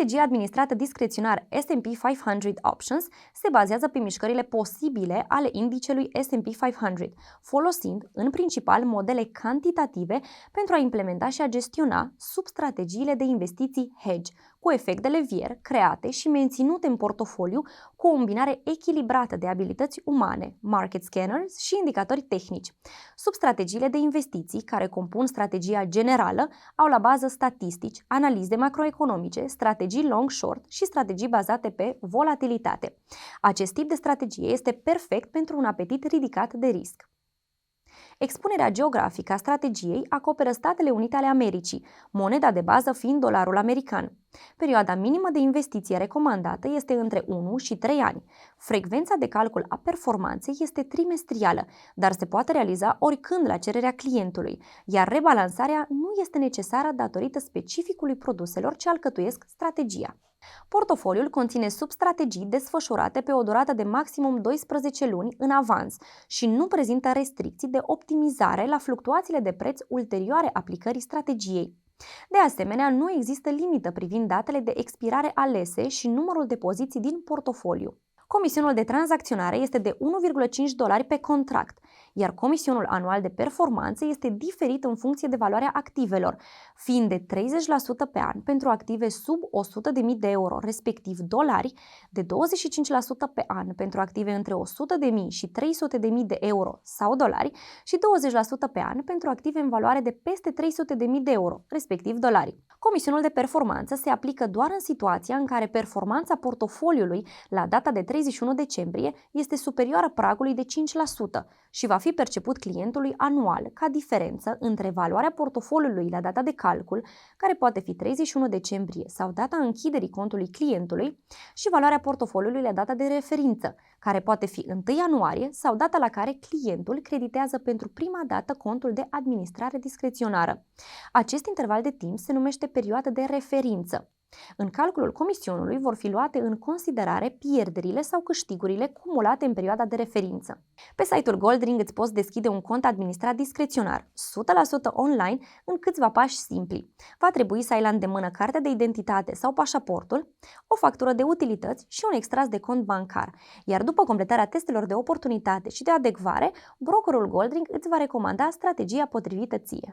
Strategia administrată discreționar S&P 500 Options se bazează pe mișcările posibile ale indicelui S&P 500, folosind în principal modele cantitative pentru a implementa și a gestiona substrategiile de investiții hedge, cu efect de levier create și menținute în portofoliu cu o combinare echilibrată de abilități umane, market scanners și indicatori tehnici. Substrategiile de investiții care compun strategia generală au la bază statistici, analize macroeconomice, strategii long-short și strategii bazate pe volatilitate. Acest tip de strategie este perfect pentru un apetit ridicat de risc. Expunerea geografică a strategiei acoperă Statele Unite ale Americii, moneda de bază fiind dolarul american. Perioada minimă de investiție recomandată este între 1 și 3 ani. Frecvența de calcul a performanței este trimestrială, dar se poate realiza oricând la cererea clientului, iar rebalansarea nu este necesară datorită specificului produselor ce alcătuiesc strategia. Portofoliul conține substrategii desfășurate pe o durată de maximum 12 luni în avans și nu prezintă restricții de optimizare la fluctuațiile de preț ulterioare aplicării strategiei. De asemenea, nu există limită privind datele de expirare alese și numărul de poziții din portofoliu. Comisionul de tranzacționare este de $1,5 pe contract, iar comisionul anual de performanță este diferit în funcție de valoarea activelor, fiind de 30% pe an pentru active sub 100.000 de euro, respectiv dolari, de 25% pe an pentru active între 100.000 și 300.000 de euro sau dolari și 20% pe an pentru active în valoare de peste 300.000 de euro, respectiv dolari. Comisionul de performanță se aplică doar în situația în care performanța portofoliului la data de 31 decembrie este superioară pragului de 5% și va fi perceput clientului anual ca diferență între valoarea portofoliului la data de calcul, care poate fi 31 decembrie sau data închiderii contului clientului, și valoarea portofoliului la data de referință, care poate fi 1 ianuarie sau data la care clientul creditează pentru prima dată contul de administrare discreționară. Acest interval de timp se numește perioadă de referință. În calculul comisionului vor fi luate în considerare pierderile sau câștigurile cumulate în perioada de referință. Pe site-ul Goldring îți poți deschide un cont administrat discreționar, 100% online, în câțiva pași simpli. Va trebui să ai la îndemână cartea de identitate sau pașaportul, o factură de utilități și un extras de cont bancar, iar după completarea testelor de oportunitate și de adecvare, brokerul Goldring îți va recomanda strategia potrivită ție.